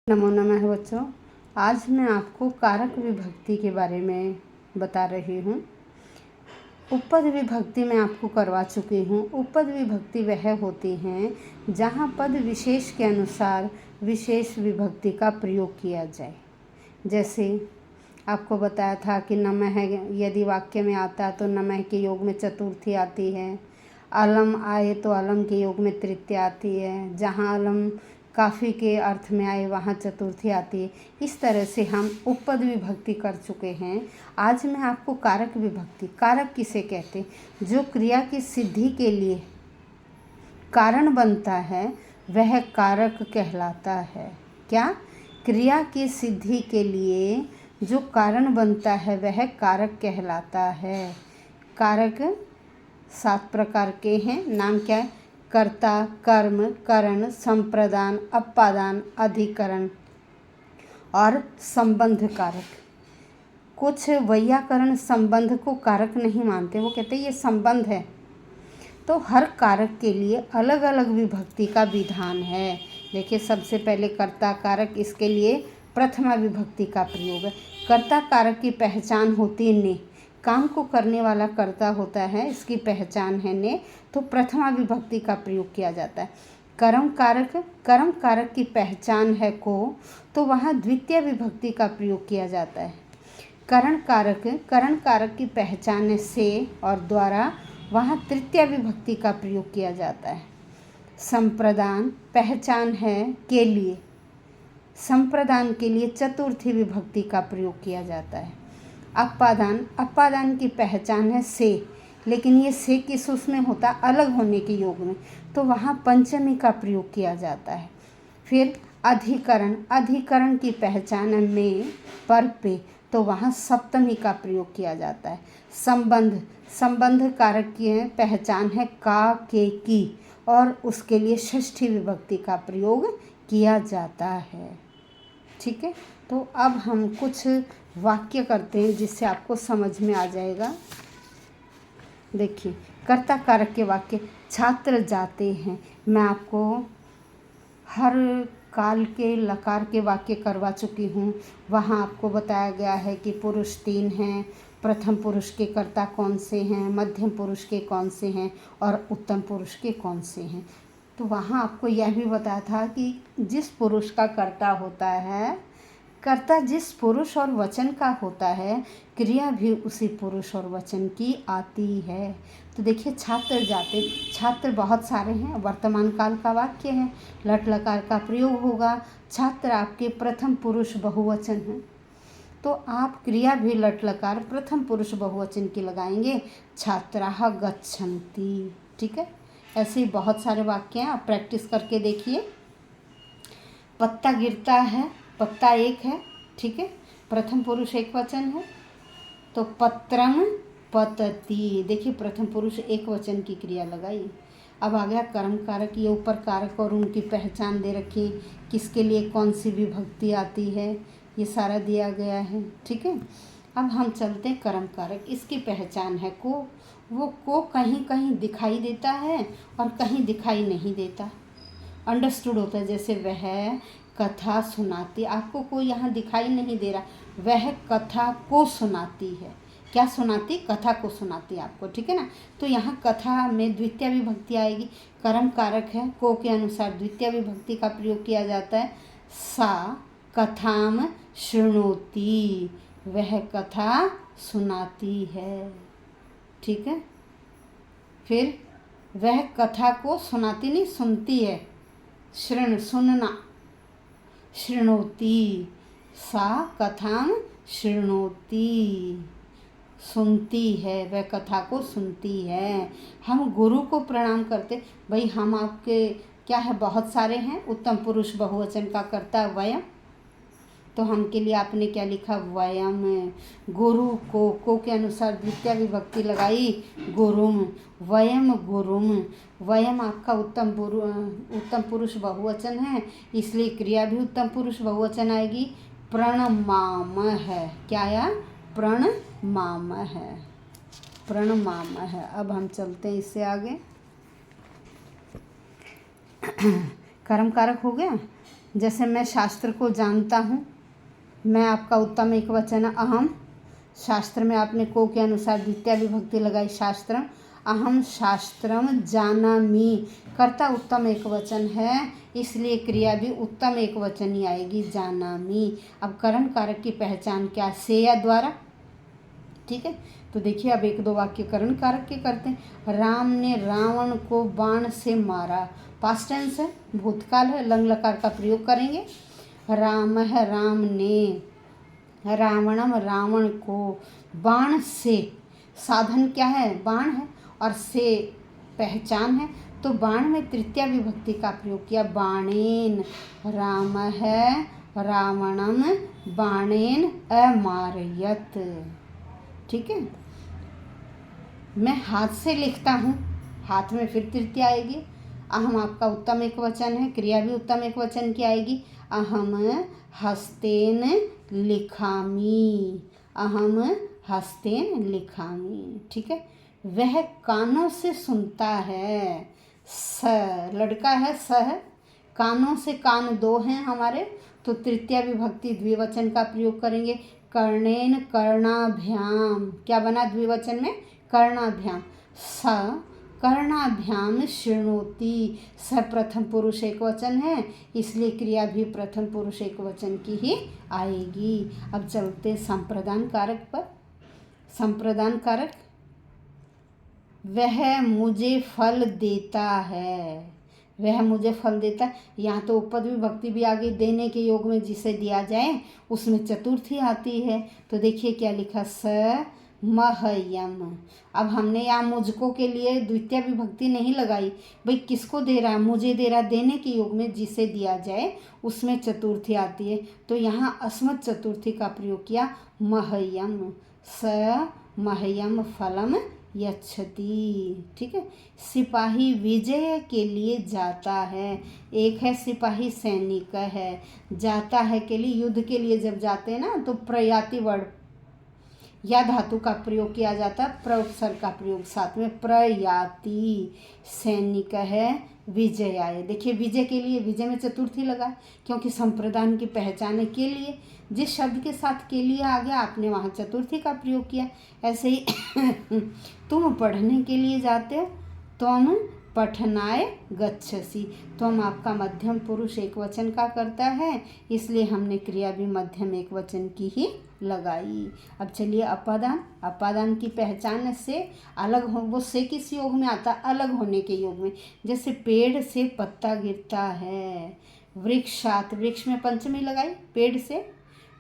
नमो नमः बच्चों। आज मैं आपको कारक विभक्ति के बारे में बता रही हूँ। उपपद विभक्ति मैं आपको करवा चुकी हूँ। उपपद विभक्ति वह होती हैं जहाँ पद विशेष के अनुसार विशेष विभक्ति का प्रयोग किया जाए। जैसे आपको बताया था कि नमः यदि वाक्य में आता है तो नमः के योग में चतुर्थी आती है। अलम आए तो अलम के योग में तृतीय आती है। जहाँ अलम काफ़ी के अर्थ में आए वहाँ चतुर्थी आती है। इस तरह से हम उपपद विभक्ति कर चुके हैं। आज मैं आपको कारक विभक्ति, कारक किसे कहते हैं, जो क्रिया की सिद्धि के लिए कारण बनता है वह कारक कहलाता है। क्या? क्रिया की सिद्धि के लिए जो कारण बनता है वह कारक कहलाता है। कारक 7 प्रकार के हैं। नाम क्या है? कर्ता, कर्म, करण, संप्रदान, अपादान, अधिकरण और संबंध कारक। कुछ वैयाकरण संबंध को कारक नहीं मानते, वो कहते हैं ये संबंध है। तो हर कारक के लिए अलग अलग विभक्ति का विधान है। देखिए, सबसे पहले कर्ता कारक, इसके लिए प्रथमा विभक्ति का प्रयोग है। कर्ता कारक की पहचान होती है ने, काम को करने वाला कर्ता होता है, इसकी पहचान है ने, तो प्रथमा विभक्ति का प्रयोग किया जाता है। कर्म कारक की पहचान है को, तो वहाँ द्वितीय विभक्ति का प्रयोग किया जाता है। करण कारक की पहचान है से और द्वारा, वहाँ तृतीय विभक्ति का प्रयोग किया जाता है। संप्रदान पहचान है के लिए, संप्रदान के लिए चतुर्थी विभक्ति का प्रयोग किया जाता है। अपादान की पहचान है से, लेकिन ये से किस उसमें होता, अलग होने के योग में, तो वहाँ पंचमी का प्रयोग किया जाता है। फिर अधिकरण की पहचान है में पर पे, तो वहाँ सप्तमी का प्रयोग किया जाता है। संबंध कारक की पहचान है का के की, और उसके लिए षष्ठी विभक्ति का प्रयोग किया जाता है। ठीक है, तो अब हम कुछ वाक्य करते हैं जिससे आपको समझ में आ जाएगा। देखिए, कर्ता कारक के वाक्य। छात्र जाते हैं, मैं आपको हर काल के लकार के वाक्य करवा चुकी हूँ। वहाँ आपको बताया गया है कि पुरुष 3 हैं, प्रथम पुरुष के कर्ता कौन से हैं, मध्यम पुरुष के कौन से हैं और उत्तम पुरुष के कौन से हैं। तो वहाँ आपको यह भी बताया था कि जिस पुरुष का कर्ता होता है, कर्ता जिस पुरुष और वचन का होता है, क्रिया भी उसी पुरुष और वचन की आती है। तो देखिए, छात्र जाते, छात्र बहुत सारे हैं, वर्तमान काल का वाक्य है, लट लकार का प्रयोग होगा। छात्र आपके प्रथम पुरुष बहुवचन है, तो आप क्रिया भी लट लकार प्रथम पुरुष बहुवचन की लगाएंगे, छात्राः गच्छन्ति। ठीक है, ऐसे ही बहुत सारे वाक्य हैं, आप प्रैक्टिस करके देखिए। पत्ता गिरता है, पत्ता एक है, ठीक है, प्रथम पुरुष एक वचन है, तो पत्रम पतति। देखिए, प्रथम पुरुष एक वचन की क्रिया लगाई। अब आ गया कर्म कारक। ये ऊपर कारक और उनकी पहचान दे रखी, किसके लिए कौन सी विभक्ति आती है, ये सारा दिया गया है। ठीक है, अब हम चलते हैं कर्म कारक। इसकी पहचान है को, वो को कहीं कहीं दिखाई देता है और कहीं दिखाई नहीं देता, अंडरस्टूड होता है। जैसे वह कथा सुनाती, आपको कोई यहाँ दिखाई नहीं दे रहा, वह कथा को सुनाती है। क्या सुनाती? कथा को सुनाती आपको। ठीक है ना, तो यहाँ कथा में द्वितीय विभक्ति आएगी। कर्म कारक है, को के अनुसार द्वितीय विभक्ति का प्रयोग किया जाता है। सा कथाम शृणोति, वह कथा सुनाती है। ठीक है, फिर वह कथा को सुनाती नहीं, सुनती है। सुनना, शृणोति, सा कथाम शृणोति, सुनती है, वह कथा को सुनती है। हम गुरु को प्रणाम करते, भाई हम आपके क्या है, बहुत सारे हैं, उत्तम पुरुष बहुवचन का कर्ता वयम, तो हम के लिए आपने क्या लिखा, वयम। गुरु को के अनुसार द्वितीय विभक्ति लगाई, गुरुम, वयम गुरुम। वयम आपका उत्तम पुरुष बहुवचन है, इसलिए क्रिया भी उत्तम पुरुष बहुवचन आएगी। प्रणमाम है, क्या आया, प्रणमाम है, प्रणमाम है। अब हम चलते हैं इससे आगे। कर्म कारक हो गया। जैसे मैं शास्त्र को जानता हूँ, मैं आपका उत्तम एकवचन अहम, शास्त्र में आपने को के अनुसार द्वितीय विभक्ति लगाई शास्त्रम, अहम शास्त्रम जानामि, कर्ता उत्तम एकवचन है इसलिए क्रिया भी उत्तम एकवचन ही आएगी, जानामि। अब करण कारक की पहचान क्या, से या द्वारा, ठीक है। तो देखिए अब एक दो वाक्य करण कारक के करते हैं। राम ने रावण को बाण से मारा, पास्ट टेंस है, भूतकाल है, लंग लकार का प्रयोग करेंगे। राम है, राम ने, रावणम रावण को, बाण से, साधन क्या है, बाण है, और से पहचान है, तो बाण में तृतीया विभक्ति का प्रयोग किया, बाणेन। राम है रावणम बाणेन अमारयत, ठीक है। मैं हाथ से लिखता हूँ, हाथ में फिर तृतीय आएगी। अहम आपका उत्तम एकवचन है, क्रिया भी उत्तम एकवचन की आएगी, अहम हस्तेन लिखामी, अहम हस्तेन लिखामी, ठीक है। वह कानों से सुनता है, स लड़का है, स है, कानों से, कान दो हैं हमारे, तो तृतीय विभक्ति द्विवचन का प्रयोग करेंगे, कर्णेन कर्णाभ्याम, क्या बना द्विवचन में, कर्णाभ्याम, स कर्णाभ्याम शृणोति, स प्रथम पुरुष एकवचन है इसलिए क्रिया भी प्रथम पुरुष एकवचन की ही आएगी। अब चलते संप्रदान कारक पर। संप्रदान कारक, वह मुझे फल देता है, वह मुझे फल देता है, यहाँ तो उपपद विभक्ति भी आगे, देने के योग में जिसे दिया जाए उसमें चतुर्थी आती है। तो देखिए क्या लिखा, स महयम। अब हमने यहाँ मुझको के लिए द्वितीय विभक्ति नहीं लगाई, भाई किसको दे रहा है, मुझे दे रहा, देने के योग में जिसे दिया जाए उसमें चतुर्थी आती है, तो यहाँ अस्मत् चतुर्थी का प्रयोग किया, महयम, स महयम फलम यच्छति, ठीक है। सिपाही विजय के लिए जाता है, एक है सिपाही सैनिक है, जाता है के लिए, युद्ध के लिए जब जाते हैं ना तो प्रयाति वर्ड या धातु का प्रयोग किया जाता है, प्र उपसर्ग का प्रयोग साथ में, प्रयाति, सैनिक है, विजय आए। देखिए विजय के लिए, विजय में चतुर्थी लगा क्योंकि संप्रदान की पहचान के लिए जिस शब्द के साथ के लिए आ गया आपने वहाँ चतुर्थी का प्रयोग किया। ऐसे ही तुम पढ़ने के लिए जाते हो, तुम पठनाय गच्छसि, तुम आपका मध्यम पुरुष एकवचन का करता है इसलिए हमने क्रिया भी मध्यम एकवचन की ही लगाई। अब चलिए अपादान। अपादान की पहचान से अलग हो, वो से किस योग में आता है, अलग होने के योग में, जैसे पेड़ से पत्ता गिरता है, वृक्षात, वृक्ष में पंचमी लगाई, पेड़ से,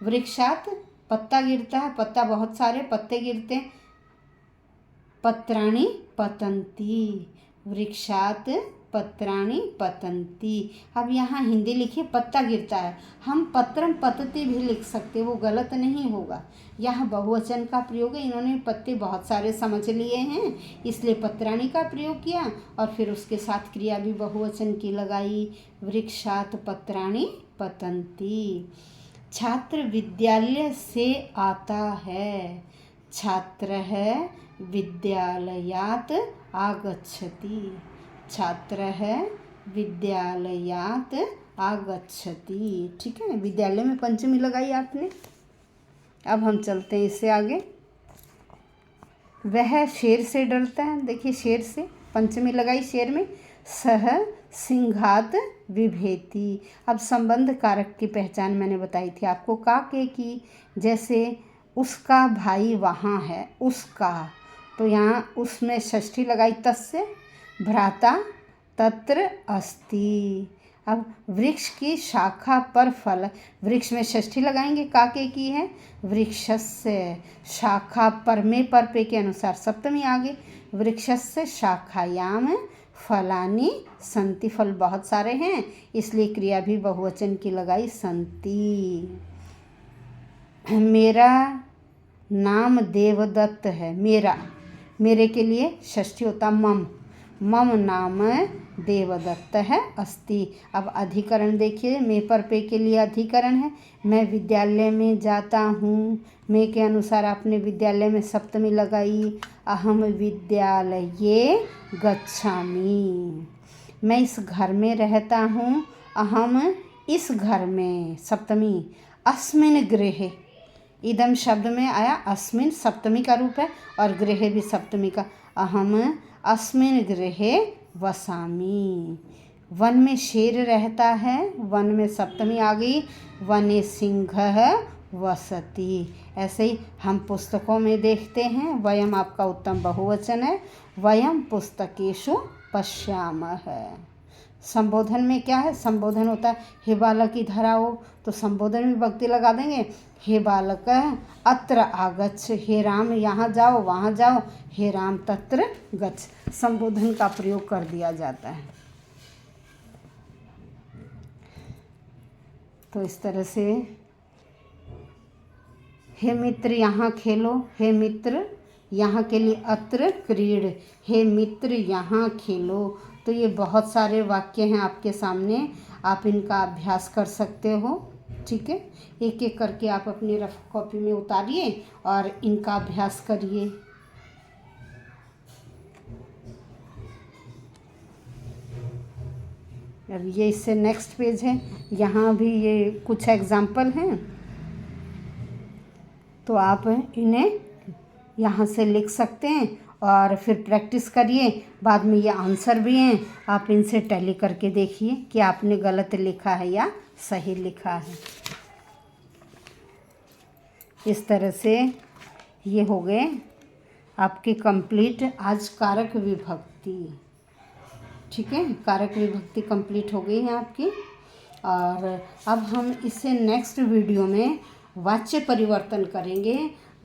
वृक्षात पत्ता गिरता है, पत्ता बहुत सारे पत्ते गिरते हैं, पत्राणि पतंती, वृक्षात पत्राणि पतंती। अब यहाँ हिंदी लिखिए पत्ता गिरता है, हम पत्रम पतती भी लिख सकते, वो गलत नहीं होगा। यहाँ बहुवचन का प्रयोग है, इन्होंने पत्ते बहुत सारे समझ लिए हैं इसलिए पत्राणि का प्रयोग किया और फिर उसके साथ क्रिया भी बहुवचन की लगाई, वृक्षात पत्राणि पतंती। छात्र विद्यालय से आता है, छात्र है, विद्यालयात आगच्छति, छात्र है, विद्यालयात आगच्छति, ठीक है। विद्यालय में पंचमी लगाई आपने। अब हम चलते हैं इससे आगे। वह शेर से डरता है, देखिए शेर से पंचमी लगाई, शेर में, सह सिंघात विभेति। अब संबंध कारक की पहचान मैंने बताई थी आपको, का के की, जैसे उसका भाई वहाँ है, उसका, तो यहाँ उसमें षष्ठी लगाई, तस्य, भ्राता तत्र अस्ति। अब वृक्ष की शाखा पर फल, वृक्ष में षष्ठी लगाएंगे, काके की है, वृक्षस्य, शाखा पर, में पर पे के अनुसार सप्तमी आगे, वृक्षस्य शाखायाम फलानि संति, फल बहुत सारे हैं इसलिए क्रिया भी बहुवचन की लगाई, संति। मेरा नाम देवदत्त है, मेरा, मेरे के लिए षष्ठी होता मम, मम नाम देवदत्त है, अस्ति। अब अधिकरण देखिए, मैं पर पे के लिए अधिकरण है, मैं विद्यालय में जाता हूँ, मैं के अनुसार आपने विद्यालय में सप्तमी लगाई, अहम विद्यालये गच्छामि। मैं इस घर में रहता हूँ, अहम इस घर में, सप्तमी, अस्मिन गृहे, इदम शब्द में आया अस्मिन सप्तमी का रूप है और गृह भी सप्तमी का। अहम अस्मिन गृहे वसामी, वन में शेर रहता है, वन में सप्तमी आ गई, वने सिंहः वसति। ऐसे ही हम पुस्तकों में देखते हैं, वयम आपका उत्तम बहुवचन है, वयम पुस्तकेषु पश्यामः। संबोधन में क्या है, संबोधन होता है हे बालक इधर आओ, तो संबोधन विभक्ति लगा देंगे, हे बालक अत्र आगच्छ, हे राम यहाँ जाओ वहाँ जाओ, हे राम तत्र गच्छ, संबोधन का प्रयोग कर दिया जाता है। तो इस तरह से हे मित्र यहाँ खेलो, हे मित्र यहाँ के लिए अत्र क्रीड, हे मित्र यहाँ खेलो। तो ये बहुत सारे वाक्य हैं आपके सामने, आप इनका अभ्यास कर सकते हो। ठीक है, एक एक करके आप अपनी रफ कॉपी में उतारिए और इनका अभ्यास करिए। अब ये इससे नेक्स्ट पेज है, यहाँ भी ये कुछ एग्जाम्पल हैं, तो आप इन्हें यहाँ से लिख सकते हैं और फिर प्रैक्टिस करिए। बाद में ये आंसर भी हैं, आप इनसे टैली करके देखिए कि आपने गलत लिखा है या सही लिखा है। इस तरह से ये हो गए आपके कंप्लीट आज कारक विभक्ति। ठीक है, कारक विभक्ति कंप्लीट हो गई है आपकी। और अब हम इससे नेक्स्ट वीडियो में वाच्य परिवर्तन करेंगे।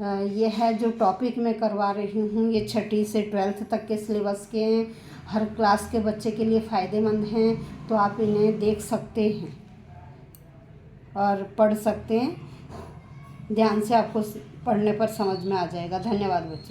ये है जो टॉपिक मैं करवा रही हूँ, ये 6ठी से 12th तक के सिलेबस के हैं, हर क्लास के बच्चे के लिए फ़ायदेमंद हैं, तो आप इन्हें देख सकते हैं और पढ़ सकते हैं। ध्यान से आपको पढ़ने पर समझ में आ जाएगा। धन्यवाद बच्चों।